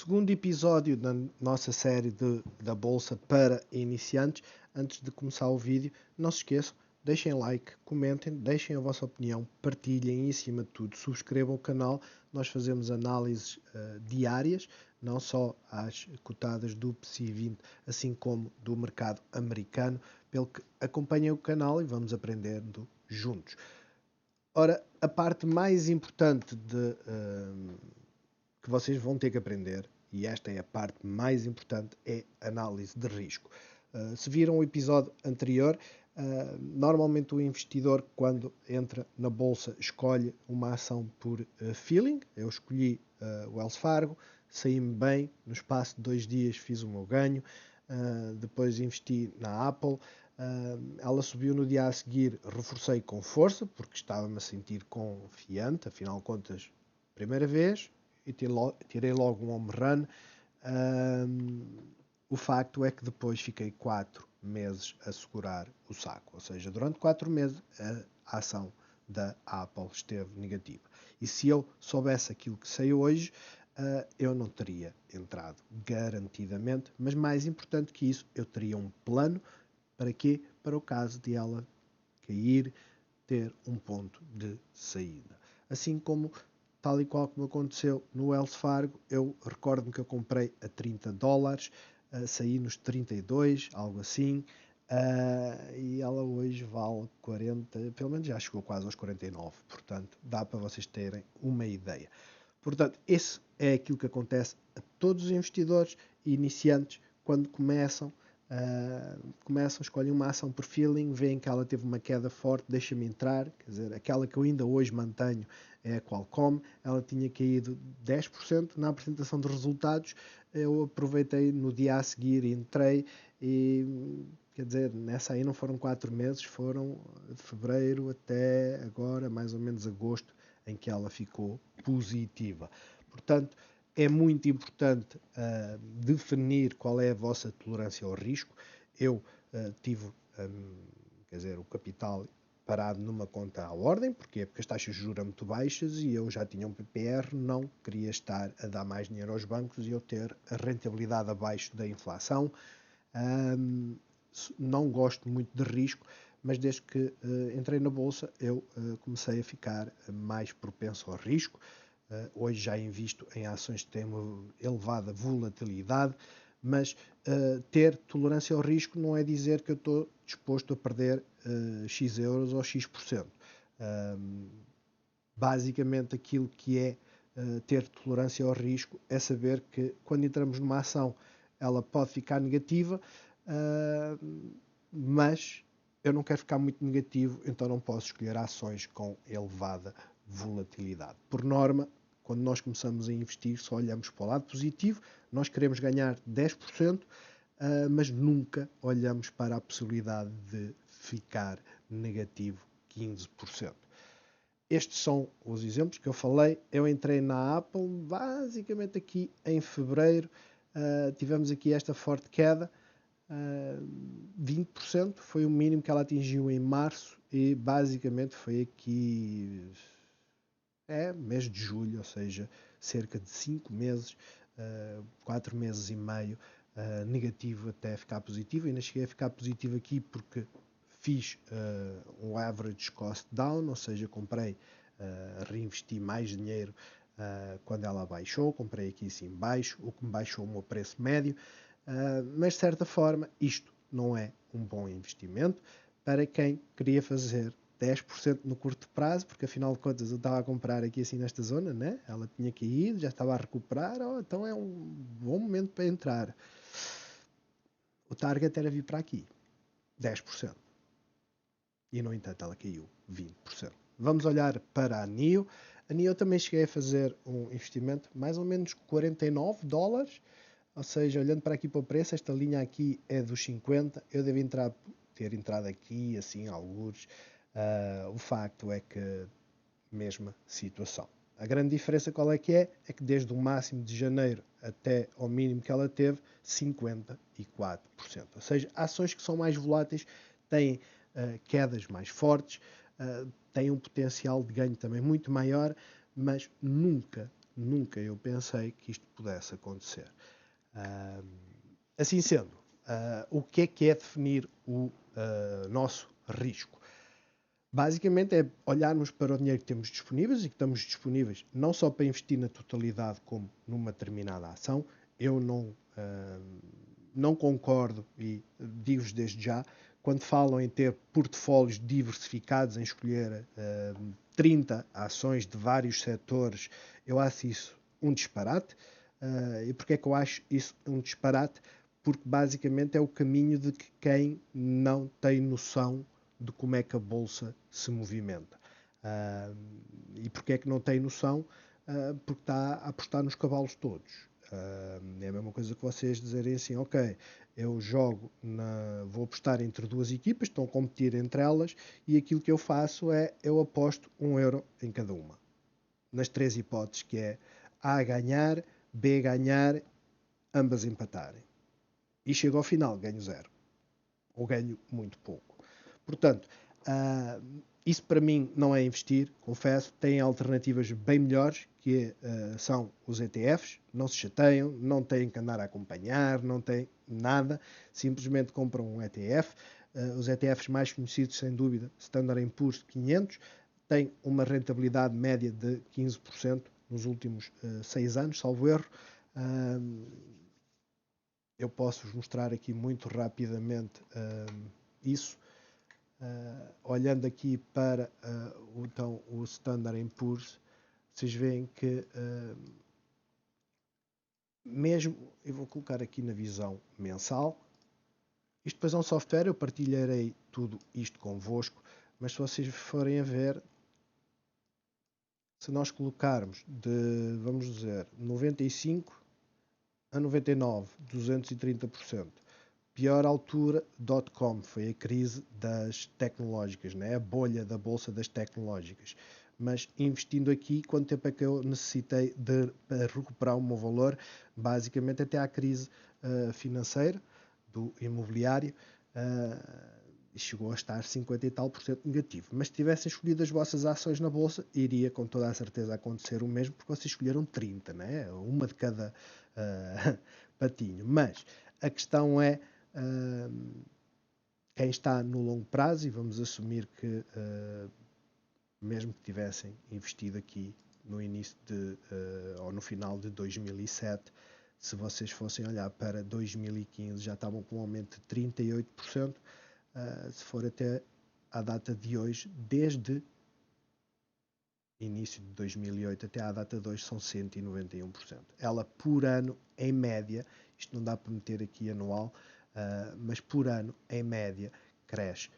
segundo episódio da nossa série da Bolsa para iniciantes. Antes de começar o vídeo, não se esqueçam, deixem like, comentem, deixem a vossa opinião, partilhem e, acima de tudo, subscrevam o canal. Nós fazemos análises diárias, não só às cotadas do PSI 20, assim como do mercado americano, pelo que acompanhem o canal e vamos aprendendo juntos. Ora, a parte mais importante que vocês vão ter que aprender, e esta é a parte mais importante, é análise de risco. Se viram o episódio anterior, normalmente o investidor, quando entra na bolsa, escolhe uma ação por feeling. Eu escolhi Wells Fargo, saí-me bem, no espaço de 2 dias fiz o meu ganho, depois investi na Apple. Ela subiu no dia a seguir, reforcei com força, porque estava-me a sentir confiante, afinal de contas, primeira vez, e tirei logo um home run. O facto é que depois fiquei 4 meses a segurar o saco, ou seja, durante 4 meses a ação da Apple esteve negativa. E se eu soubesse aquilo que sei hoje, eu não teria entrado garantidamente, mas mais importante que isso, eu teria um plano. Para quê? Para o caso de ela cair, ter um ponto de saída. Assim como, tal e qual como aconteceu no Wells Fargo, eu recordo-me que eu comprei a $30, saí nos 32, algo assim, e ela hoje vale 40, pelo menos já chegou quase aos 49, portanto dá para vocês terem uma ideia. Portanto, esse é aquilo que acontece a todos os investidores iniciantes quando começam, escolhem uma ação por feeling, veem que ela teve uma queda forte, deixa-me entrar. Quer dizer, aquela que eu ainda hoje mantenho é a Qualcomm, ela tinha caído 10% na apresentação de resultados. Eu aproveitei no dia a seguir e entrei, e quer dizer, nessa aí não foram 4 meses, foram de fevereiro até agora, mais ou menos agosto, em que ela ficou positiva. Portanto, é muito importante definir qual é a vossa tolerância ao risco. Eu tive, quer dizer, o capital parado numa conta à ordem. Porquê? Porque as taxas de juros eram muito baixas e eu já tinha um PPR, não queria estar a dar mais dinheiro aos bancos e eu ter a rentabilidade abaixo da inflação. Não gosto muito de risco, mas desde que entrei na bolsa eu comecei a ficar mais propenso ao risco. Hoje já invisto em ações que têm uma elevada volatilidade, mas ter tolerância ao risco não é dizer que eu estou disposto a perder X euros ou X%. Basicamente aquilo que é ter tolerância ao risco é saber que quando entramos numa ação ela pode ficar negativa, mas eu não quero ficar muito negativo, então não posso escolher ações com elevada volatilidade. Por norma, quando nós começamos a investir, só olhamos para o lado positivo. Nós queremos ganhar 10%, mas nunca olhamos para a possibilidade de ficar negativo 15%. Estes são os exemplos que eu falei. Eu entrei na Apple basicamente aqui em fevereiro. Tivemos aqui esta forte queda. 20% foi o mínimo que ela atingiu em março e basicamente foi aqui mês de julho, ou seja, cerca de 5 meses, 4 meses e meio negativo até ficar positivo. Ainda cheguei a ficar positivo aqui porque fiz um average cost down, ou seja, comprei, reinvesti mais dinheiro quando ela baixou, comprei aqui assim baixo, o que me baixou o meu preço médio. Mas de certa forma isto não é um bom investimento para quem queria fazer 10% no curto prazo, porque afinal de contas eu estava a comprar aqui assim nesta zona, né? Ela tinha caído, já estava a recuperar, então é um bom momento para entrar. O target era vir para aqui, 10%. E no entanto ela caiu 20%. Vamos olhar para a NIO. A NIO também cheguei a fazer um investimento mais ou menos $49. Ou seja, olhando para aqui para o preço, esta linha aqui é dos 50, eu devo ter entrado aqui, assim, alguns. O facto é que, mesma situação. A grande diferença qual é que é? É que desde o máximo de janeiro até ao mínimo que ela teve, 54%. Ou seja, ações que são mais voláteis têm quedas mais fortes, têm um potencial de ganho também muito maior, mas nunca nunca eu pensei que isto pudesse acontecer. Assim sendo, o que é definir o nosso risco? Basicamente é olharmos para o dinheiro que temos disponíveis e que estamos disponíveis não só para investir na totalidade como numa determinada ação. Eu não concordo e digo-vos desde já, quando falam em ter portfólios diversificados, em escolher 30 ações de vários setores, eu acho isso um disparate. E porquê é que eu acho isso um disparate? Porque basicamente é o caminho de que quem não tem noção de como é que a bolsa se movimenta. E porquê é que não tem noção? Porque está a apostar nos cavalos todos. É a mesma coisa que vocês dizerem assim, ok, eu vou apostar entre duas equipas, estão a competir entre elas, e aquilo que eu faço é, eu aposto 1 euro em cada uma. Nas 3 hipóteses, que é A ganhar, B ganhar, ambas empatarem. E chego ao final, ganho 0. Ou ganho muito pouco. Portanto, isso para mim não é investir, confesso. Tem alternativas bem melhores, que são os ETFs. Não se chateiam, não têm que andar a acompanhar, não têm nada. Simplesmente compram um ETF. Os ETFs mais conhecidos, sem dúvida, Standard & Poor's 500, tem uma rentabilidade média de 15% nos últimos 6 anos, salvo erro. Eu posso-vos mostrar aqui muito rapidamente isso. Olhando aqui para então, o Standard & Poor's, vocês veem que mesmo, eu vou colocar aqui na visão mensal, isto depois é um software, eu partilharei tudo isto convosco, mas se vocês forem a ver, se nós colocarmos de, vamos dizer, 95 a 99, 230%. Pior altura, .com, foi a crise das tecnológicas, né? A bolha da bolsa das tecnológicas. Mas investindo aqui, quanto tempo é que eu necessitei de recuperar o meu valor? Basicamente até à crise financeira do imobiliário, chegou a estar 50 e tal por cento negativo. Mas se tivessem escolhido as vossas ações na bolsa, iria com toda a certeza acontecer o mesmo, porque vocês escolheram 30, né? Uma de cada patinho. Mas a questão é quem está no longo prazo, e vamos assumir que mesmo que tivessem investido aqui no início ou no final de 2007, se vocês fossem olhar para 2015, já estavam com um aumento de 38%. Se for até à data de hoje, desde início de 2008 até à data de hoje, são 191%. Ela por ano, em média, isto não dá para meter aqui anual, mas por ano, em média, cresce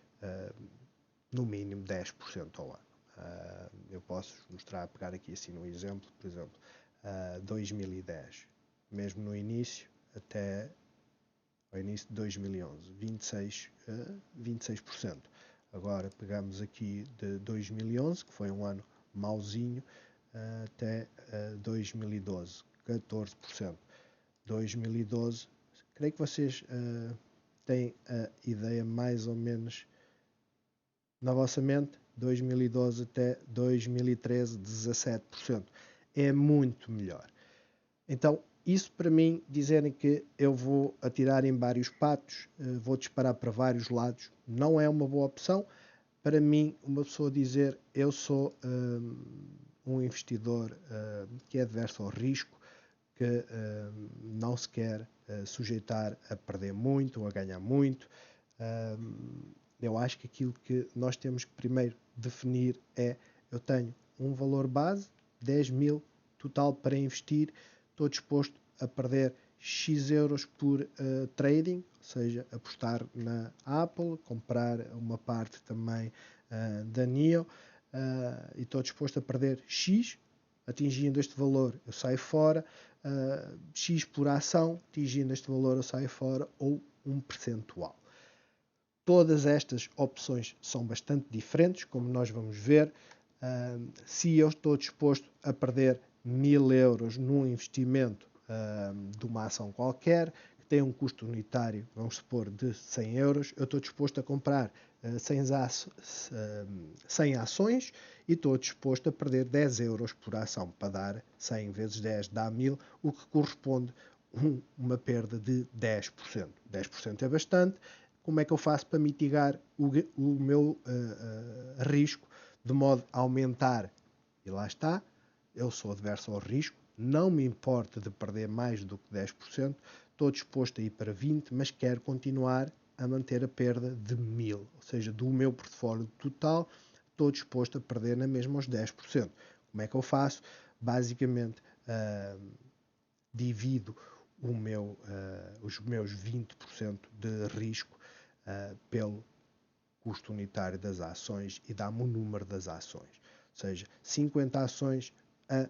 no mínimo 10% ao ano. Eu posso mostrar, pegar aqui assim um exemplo, por exemplo, 2010, mesmo no início, até ao início de 2011, 26%. Agora pegamos aqui de 2011, que foi um ano mauzinho, até 2012, 14%. 2012, creio que vocês têm a ideia mais ou menos na vossa mente, 2012 até 2013, 17%. É muito melhor. Então, isso para mim, dizerem que eu vou atirar em vários patos, vou disparar para vários lados, não é uma boa opção. Para mim, uma pessoa dizer eu sou um investidor que é adverso ao risco, que não se quer sujeitar a perder muito ou a ganhar muito, eu acho que aquilo que nós temos que primeiro definir é, eu tenho um valor base, 10 mil total para investir, estou disposto a perder X euros por trading, ou seja, apostar na Apple, comprar uma parte também da NIO, e estou disposto a perder X, atingindo este valor eu saio fora, X por ação, atingindo este valor eu saio fora, ou um percentual. Todas estas opções são bastante diferentes, como nós vamos ver. Se eu estou disposto a perder 1000 euros num investimento de uma ação qualquer, que tem um custo unitário, vamos supor, de 100 euros, eu estou disposto a comprar 100 ações e estou disposto a perder 10 euros por ação, para dar 100 vezes 10 dá 1000, o que corresponde a uma perda de 10%. 10% é bastante. Como é que eu faço para mitigar o meu risco, de modo a aumentar? E lá está, eu sou adverso ao risco, não me importa de perder mais do que 10%, estou disposto a ir para 20%, mas quero continuar a manter a perda de 1000, ou seja, do meu portfólio total, estou disposto a perder na mesma os 10%. Como é que eu faço? Basicamente, divido os meus 20% de risco pelo custo unitário das ações e dá-me o número das ações. Ou seja, 50 ações a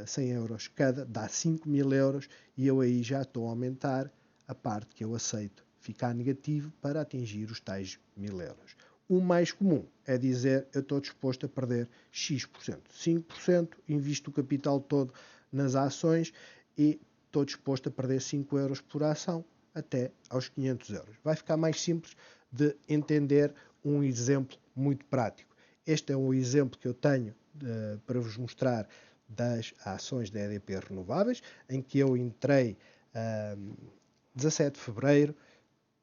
100 euros cada, dá 5.000 euros e eu aí já estou a aumentar a parte que eu aceito ficar negativo para atingir os tais 1.000 euros. O mais comum é dizer eu estou disposto a perder X%. 5%, invisto o capital todo nas ações e estou disposto a perder 5 euros por ação até aos 500 euros. Vai ficar mais simples de entender um exemplo muito prático. Este é um exemplo que eu tenho para vos mostrar das ações da EDP Renováveis, em que eu entrei 17 de fevereiro,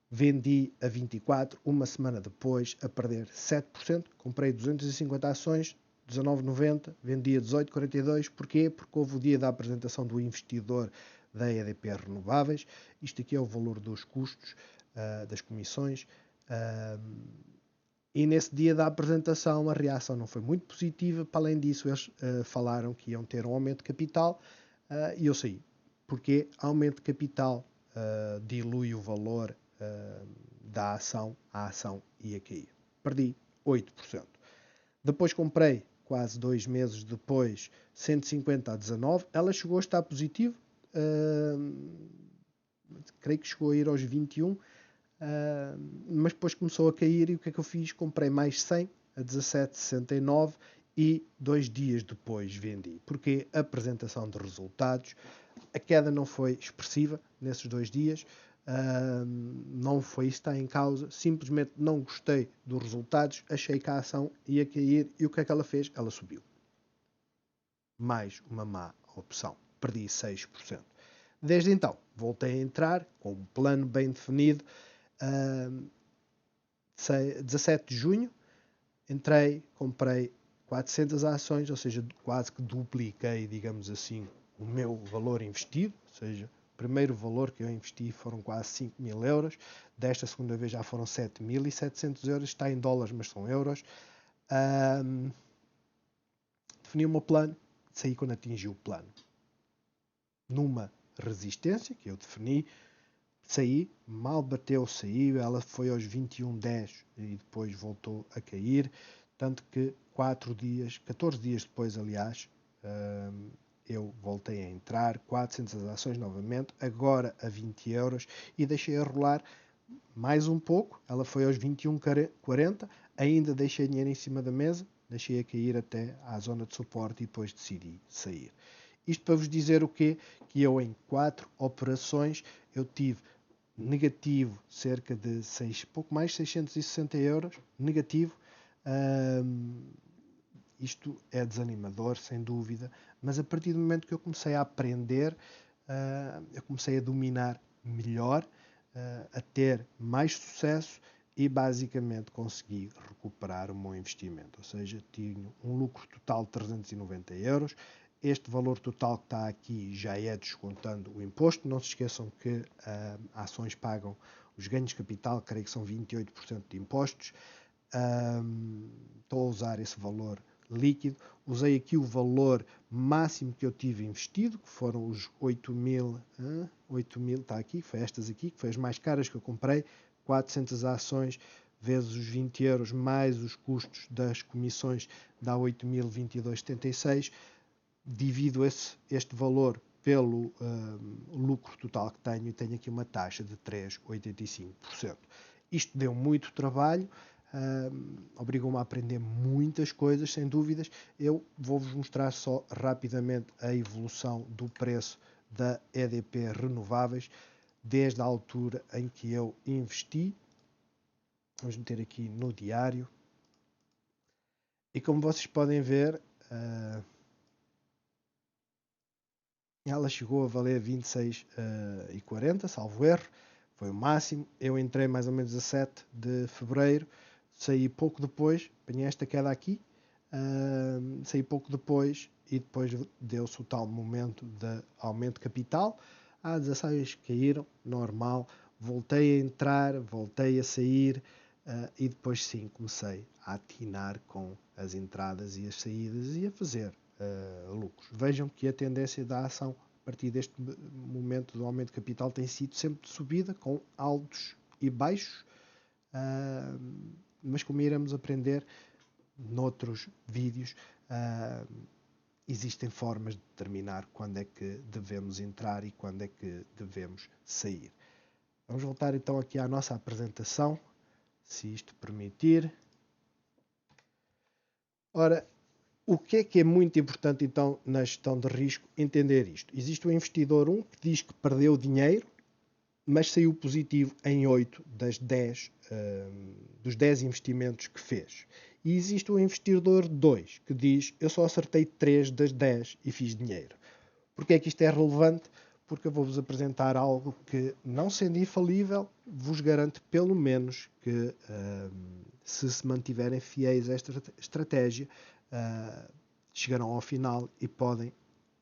vendi a 24, uma semana depois, a perder 7%, comprei 250 ações, 19,90, vendi a 18,42. Porquê? Porque houve o dia da apresentação do investidor da EDP Renováveis. Isto aqui é o valor dos custos, das comissões, e nesse dia da apresentação a reação não foi muito positiva. Para além disso, eles falaram que iam ter um aumento de capital e eu saí. Porque aumento de capital dilui o valor da ação, a ação ia cair. Perdi 8%. Depois comprei, quase 2 meses depois, 150 a 19. Ela chegou a estar positivo, creio que chegou a ir aos 21, mas depois começou a cair e o que é que eu fiz? Comprei mais 100 a 17,69 e 2 dias depois vendi. Porque a apresentação de resultados, a queda não foi expressiva nesses 2 dias, não foi isso que está em causa, simplesmente não gostei dos resultados, achei que a ação ia cair e o que é que ela fez? Ela subiu. Mais uma má opção, perdi 6%. Desde então, voltei a entrar com um plano bem definido. 17 de junho, entrei, comprei 400 ações, ou seja, quase que dupliquei, digamos assim, o meu valor investido, ou seja, o primeiro valor que eu investi foram quase 5.000 euros, desta segunda vez já foram 7.700 euros, está em dólares, mas são euros. Defini o meu plano, saí quando atingi o plano. Numa resistência que eu defini, saí, mal bateu, saí, ela foi aos 21,10 e depois voltou a cair, tanto que 14 dias depois, aliás, eu voltei a entrar, 400 ações novamente, agora a 20 euros e deixei a rolar mais um pouco, ela foi aos 21,40, ainda deixei dinheiro em cima da mesa, deixei a cair até à zona de suporte e depois decidi sair. Isto para vos dizer o quê? Que eu em 4 operações eu tive negativo cerca de pouco mais de 660 euros, negativo. Isto é desanimador, sem dúvida, mas a partir do momento que eu comecei a aprender, eu comecei a dominar melhor, a ter mais sucesso e basicamente consegui recuperar o meu investimento. Ou seja, tinha um lucro total de 390 euros. Este valor total que está aqui já é descontando o imposto. Não se esqueçam que ações pagam os ganhos de capital, creio que são 28% de impostos. Estou a usar esse valor líquido. Usei aqui o valor máximo que eu tive investido, que foram os 8.000, está aqui, foi estas aqui, que foi as mais caras que eu comprei, 400 ações vezes os 20 euros mais os custos das comissões dá 8.022,76. Divido este valor pelo lucro total que tenho e tenho aqui uma taxa de 3,85%. Isto deu muito trabalho, obrigou-me a aprender muitas coisas, sem dúvidas. Eu vou-vos mostrar só rapidamente a evolução do preço da EDP Renováveis. desde a altura em que eu investi. Vamos meter aqui no diário. E como vocês podem ver, ela chegou a valer 26,40, salvo erro. Foi o máximo. Eu entrei mais ou menos a 7 de fevereiro. Saí pouco depois. Apanhei esta queda aqui. Saí pouco depois. E depois deu-se o tal momento de aumento de capital. As ações caíram. Normal. Voltei a entrar. Voltei a sair. E depois sim comecei a atinar com as entradas e as saídas. E a fazer lucros. Vejam que a tendência da ação a partir deste momento do aumento de capital tem sido sempre de subida, com altos e baixos, mas como iremos aprender noutros vídeos, existem formas de determinar quando é que devemos entrar e quando é que devemos sair. Vamos voltar então aqui à nossa apresentação, se isto permitir. Ora, o que é muito importante então na gestão de risco entender isto? Existe o investidor 1 que diz que perdeu dinheiro, mas saiu positivo em 8 dos 10 investimentos que fez. E existe o investidor 2 que diz eu só acertei 3 das 10 e fiz dinheiro. Porquê é que isto é relevante? Porque eu vou-vos apresentar algo que, não sendo infalível, vos garante pelo menos que se mantiverem fiéis a esta estratégia, chegarão ao final e podem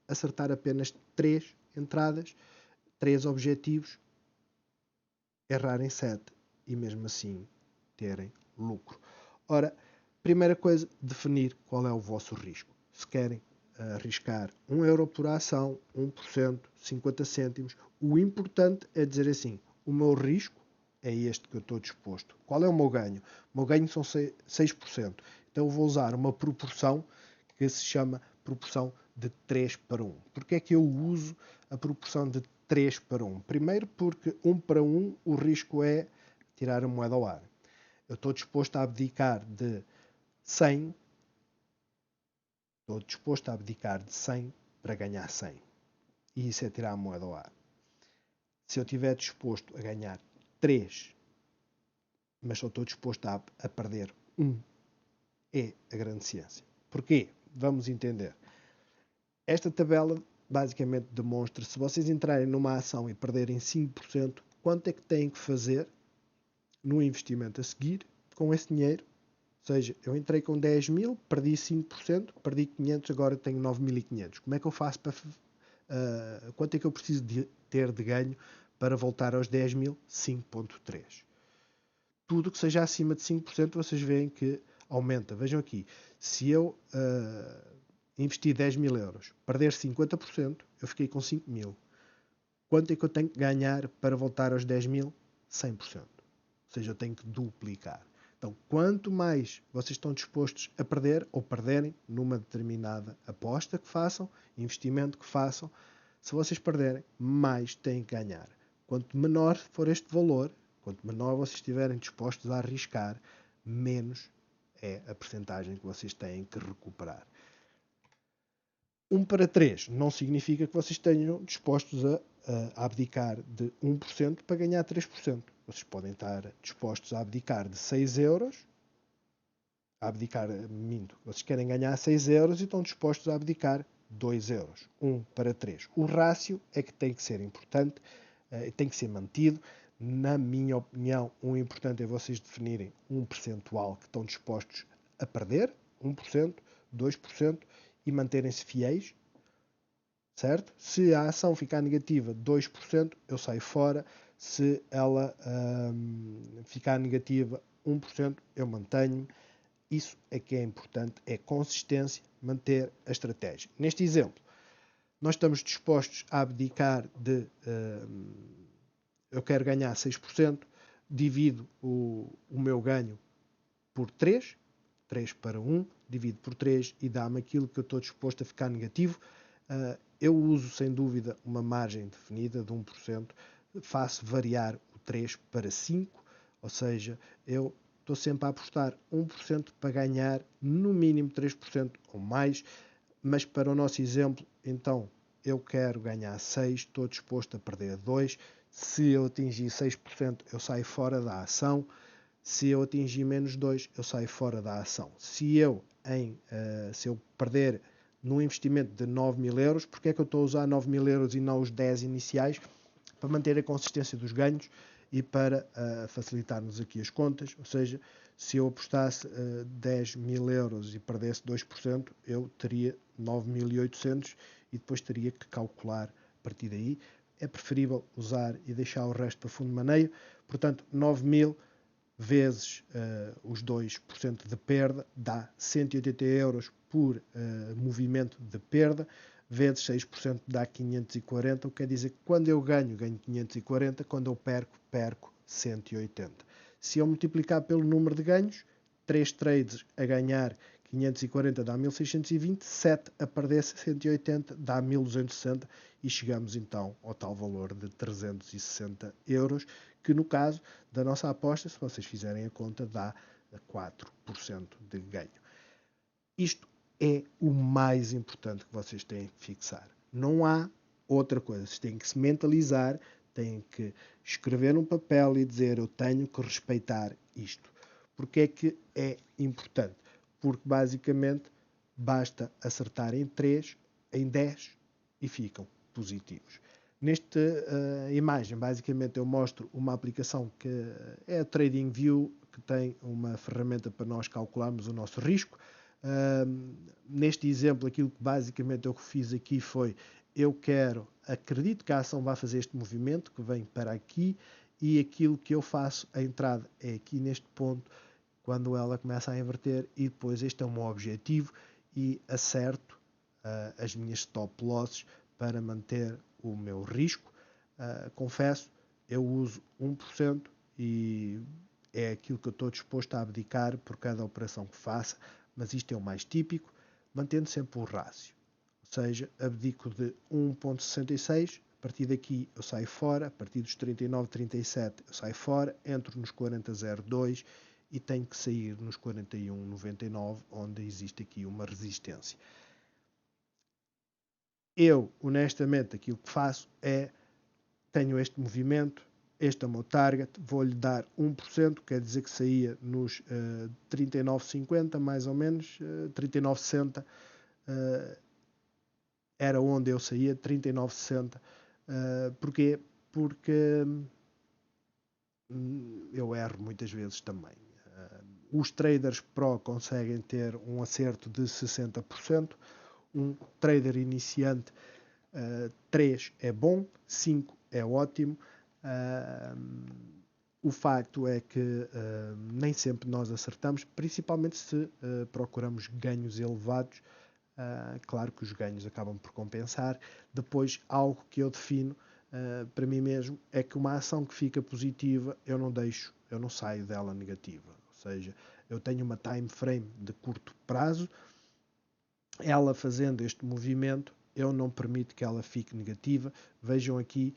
acertar apenas 3 entradas, 3 objetivos, errarem 7 e mesmo assim terem lucro. Ora, primeira coisa, definir qual é o vosso risco. Se querem arriscar 1 euro por ação, 1%, 50 cêntimos, o importante é dizer assim, o meu risco é este que eu estou disposto. Qual é o meu ganho? O meu ganho são 6%. Então eu vou usar uma proporção que se chama proporção de 3 para 1. Porquê é que eu uso a proporção de 3 para 1? Primeiro porque 1 para 1 o risco é tirar a moeda ao ar. Eu estou disposto a abdicar de 100, para ganhar 100. E isso é tirar a moeda ao ar. Se eu estiver disposto a ganhar 3, mas só estou disposto a perder 1, é a grande ciência. Porquê? Vamos entender. Esta tabela basicamente demonstra, se vocês entrarem numa ação e perderem 5%, quanto é que têm que fazer no investimento a seguir com esse dinheiro. Ou seja, eu entrei com 10 mil, perdi 5%, perdi 500, agora tenho 9.500. Como é que eu faço para... quanto é que eu preciso de ter de ganho para voltar aos 10 mil? 5.3. Tudo que seja acima de 5%, vocês veem que aumenta. Vejam aqui, se eu investir 10 mil euros, perder 50%, eu fiquei com 5 mil. Quanto é que eu tenho que ganhar para voltar aos 10 mil? 100%. Ou seja, eu tenho que duplicar. Então, quanto mais vocês estão dispostos a perder ou perderem numa determinada aposta que façam, investimento que façam, se vocês perderem, mais têm que ganhar. Quanto menor for este valor, quanto menor vocês estiverem dispostos a arriscar, menos é a percentagem que vocês têm que recuperar. 1 para 3 não significa que vocês estejam dispostos a abdicar de 1% para ganhar 3%. Vocês podem estar dispostos a abdicar de 6 euros, vocês querem ganhar 6 euros e estão dispostos a abdicar 2 euros. 1 para 3. O rácio é que tem que ser importante, tem que ser mantido. Na minha opinião, o importante é vocês definirem um percentual que estão dispostos a perder, 1%, 2%, e manterem-se fiéis, certo? Se a ação ficar negativa 2%, eu saio fora. Se ela ficar negativa 1%, eu mantenho-me. Isso é que é importante, é consistência, manter a estratégia. Neste exemplo, nós estamos dispostos a abdicar de... eu quero ganhar 6%, divido o meu ganho por 3 para 1, divido por 3 e dá-me aquilo que eu estou disposto a ficar negativo. Eu uso, sem dúvida, uma margem definida de 1%, faço variar o 3 para 5, ou seja, eu estou sempre a apostar 1% para ganhar no mínimo 3% ou mais, mas para o nosso exemplo, então, eu quero ganhar 6, estou disposto a perder 2. Se eu atingir 6%, eu saio fora da ação. Se eu atingir menos 2, eu saio fora da ação. Se eu perder num investimento de 9.000 euros, porque é que eu estou a usar 9.000 euros e não os 10 iniciais? Para manter a consistência dos ganhos e para facilitar-nos aqui as contas. Ou seja, se eu apostasse 10.000 euros e perdesse 2%, eu teria 9.800 e depois teria que calcular a partir daí. É preferível usar e deixar o resto para fundo de maneio. Portanto, 9.000 vezes os 2% de perda dá 180 euros por movimento de perda, vezes 6% dá 540, o que quer dizer que quando eu ganho, ganho 540, quando eu perco 180. Se eu multiplicar pelo número de ganhos, 3 trades a ganhar 540 dá 1620, 7 a perder 180 dá 1260 e chegamos então ao tal valor de 360 euros, que no caso da nossa aposta, se vocês fizerem a conta, dá 4% de ganho. Isto é o mais importante que vocês têm que fixar. Não há outra coisa. Vocês têm que se mentalizar, têm que escrever num papel e dizer eu tenho que respeitar isto. Porque é que é importante? Porque basicamente basta acertar em 3, em 10 e ficam positivos. Nesta imagem, basicamente, eu mostro uma aplicação que é a TradingView, que tem uma ferramenta para nós calcularmos o nosso risco. Neste exemplo, aquilo que basicamente eu fiz aqui foi, acredito que a ação vai fazer este movimento, que vem para aqui, e aquilo que eu faço, a entrada é aqui neste ponto, quando ela começa a inverter, e depois este é o meu objetivo, e acerto as minhas stop losses para manter o meu risco. Confesso, eu uso 1% e é aquilo que eu estou disposto a abdicar por cada operação que faça, mas isto é o mais típico, mantendo sempre o rácio. Ou seja, abdico de 1.66, a partir daqui eu saio fora, a partir dos 39,37 eu saio fora, entro nos 40,02 e tenho que sair nos 41,99, onde existe aqui uma resistência. Eu, honestamente, aquilo que faço é, tenho este movimento, este é o meu target, vou-lhe dar 1%, quer dizer que saía nos 39,50, mais ou menos, 39,60, era onde eu saía, 39,60. Porquê? Porque eu erro muitas vezes também. Os traders pro conseguem ter um acerto de 60%, um trader iniciante 3 é bom, 5 é ótimo. O facto é que nem sempre nós acertamos, principalmente se procuramos ganhos elevados. Claro que os ganhos acabam por compensar. Depois, algo que eu defino para mim mesmo é que uma ação que fica positiva, eu não saio dela negativa. Ou seja, eu tenho uma time frame de curto prazo, ela fazendo este movimento, eu não permito que ela fique negativa. Vejam aqui,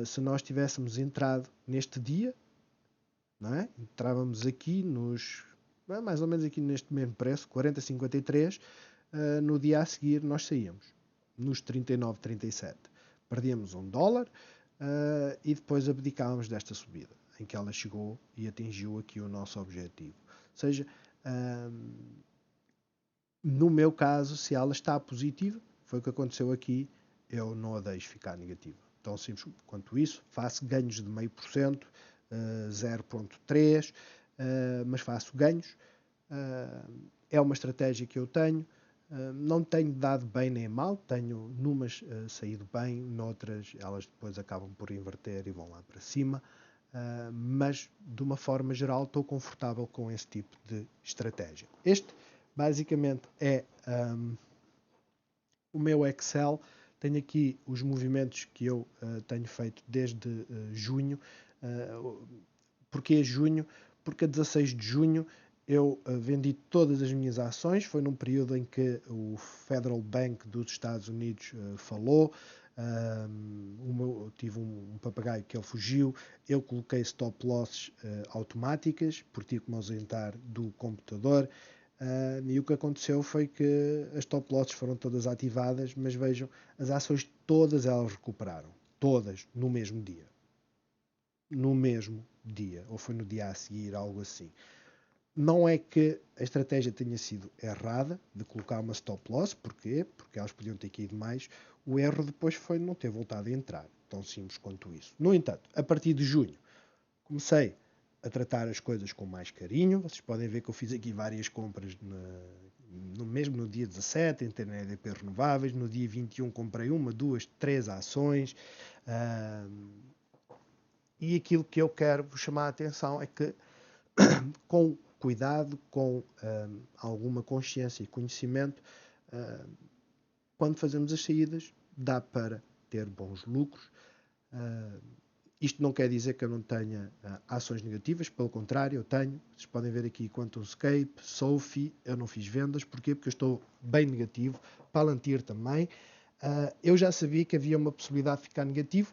se nós tivéssemos entrado neste dia, não é? Entrávamos aqui mais ou menos aqui neste mesmo preço, 40,53, no dia a seguir nós saíamos nos 39,37. Perdíamos $1 e depois abdicávamos desta subida, em que ela chegou e atingiu aqui o nosso objetivo. Ou seja, no meu caso, se ela está positiva, foi o que aconteceu aqui, eu não a deixo ficar negativa. Tão simples quanto isso. Faço ganhos de 0,5%, 0,3%, mas faço ganhos. É uma estratégia que eu tenho. Não tenho dado bem nem mal, tenho numas saído bem, noutras elas depois acabam por inverter e vão lá para cima. Mas de uma forma geral estou confortável com esse tipo de estratégia. Este basicamente é o meu Excel. Tenho aqui os movimentos que eu tenho feito desde junho. Porquê junho? Porque a 16 de junho eu vendi todas as minhas ações. Foi num período em que o Federal Bank dos Estados Unidos falou. Eu tive um papagaio que ele fugiu. Eu coloquei stop losses automáticas, porque tive que me ausentar do computador. E o que aconteceu foi que as stop losses foram todas ativadas, mas vejam, as ações todas elas recuperaram. Todas no mesmo dia. No mesmo dia. Ou foi no dia a seguir, algo assim. Não é que a estratégia tenha sido errada de colocar uma stop loss. Porquê? Porque elas podiam ter caído mais. O erro depois foi não ter voltado a entrar. Tão simples quanto isso. No entanto, a partir de junho, comecei a tratar as coisas com mais carinho. Vocês podem ver que eu fiz aqui várias compras mesmo no dia 17, em ter EDP renováveis. No dia 21 comprei uma, duas, três ações. E aquilo que eu quero vos chamar a atenção é que com cuidado, com alguma consciência e conhecimento, quando fazemos as saídas, dá para ter bons lucros. Isto não quer dizer que eu não tenha ações negativas, pelo contrário, eu tenho. Vocês podem ver aqui QuantumScape, Sophie, eu não fiz vendas. Porquê? Porque eu estou bem negativo. Palantir também. Eu já sabia que havia uma possibilidade de ficar negativo.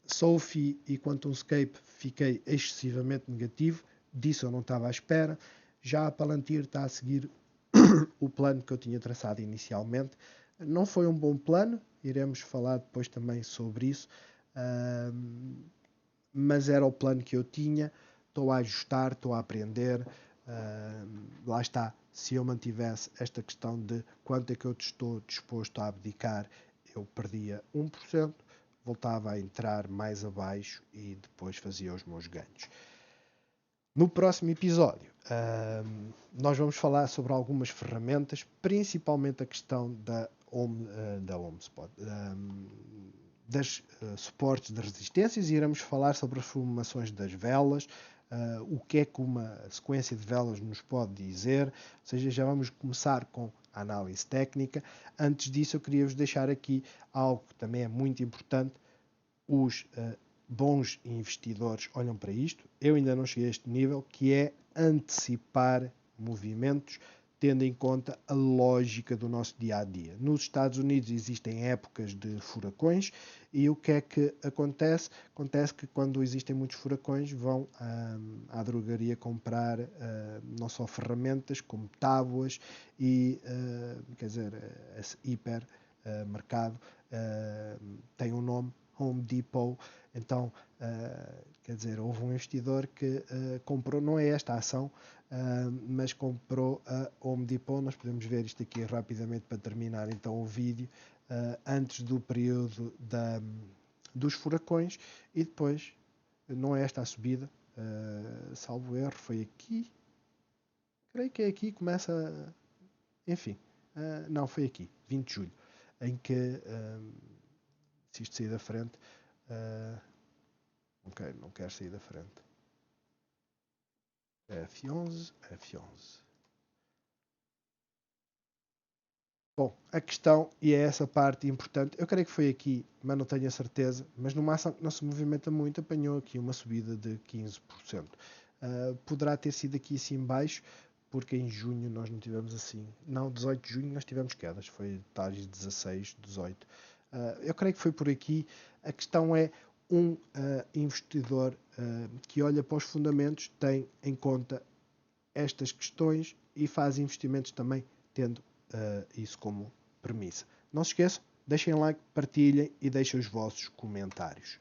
Sophie e QuantumScape fiquei excessivamente negativo. Disso eu não estava à espera. Já a Palantir está a seguir o plano que eu tinha traçado inicialmente. Não foi um bom plano. Iremos falar depois também sobre isso. Mas era o plano que eu tinha. Estou a ajustar, estou a aprender. Lá está. Se eu mantivesse esta questão de quanto é que eu estou disposto a abdicar, eu perdia 1%, voltava a entrar mais abaixo e depois fazia os meus ganhos. No próximo episódio, nós vamos falar sobre algumas ferramentas, principalmente a questão da HomeSpot, das suportes de resistências, e iremos falar sobre as formações das velas, o que é que uma sequência de velas nos pode dizer. Ou seja, já vamos começar com a análise técnica. Antes disso, eu queria vos deixar aqui algo que também é muito importante. Os bons investidores olham para isto. Eu ainda não cheguei a este nível, que é antecipar movimentos, tendo em conta a lógica do nosso dia-a-dia. Nos Estados Unidos existem épocas de furacões, e o que é que acontece? Acontece que quando existem muitos furacões vão à drogaria comprar não só ferramentas, como tábuas e, quer dizer, esse hipermercado tem um nome, Home Depot. Então, quer dizer, houve um investidor que comprou, não é esta a ação, mas comprou a Home Depot. Nós podemos ver isto aqui rapidamente para terminar então o vídeo, antes do período dos furacões, e depois, não é esta a subida, salvo erro, foi aqui, creio que é aqui, começa, enfim, não, foi aqui, 20 de julho, em que, se isto sair da frente, ok, não quero sair da frente. F11, F11. Bom, a questão, e é essa parte importante, eu creio que foi aqui, mas não tenho a certeza, mas numa ação que não se movimenta muito, apanhou aqui uma subida de 15%. Poderá ter sido aqui assim baixo, porque em junho nós não tivemos assim. Não, 18 de junho nós tivemos quedas, foi tais 16, 18. Eu creio que foi por aqui. A questão é, um investidor que olha para os fundamentos tem em conta estas questões e faz investimentos também tendo isso como premissa. Não se esqueçam, deixem like, partilhem e deixem os vossos comentários.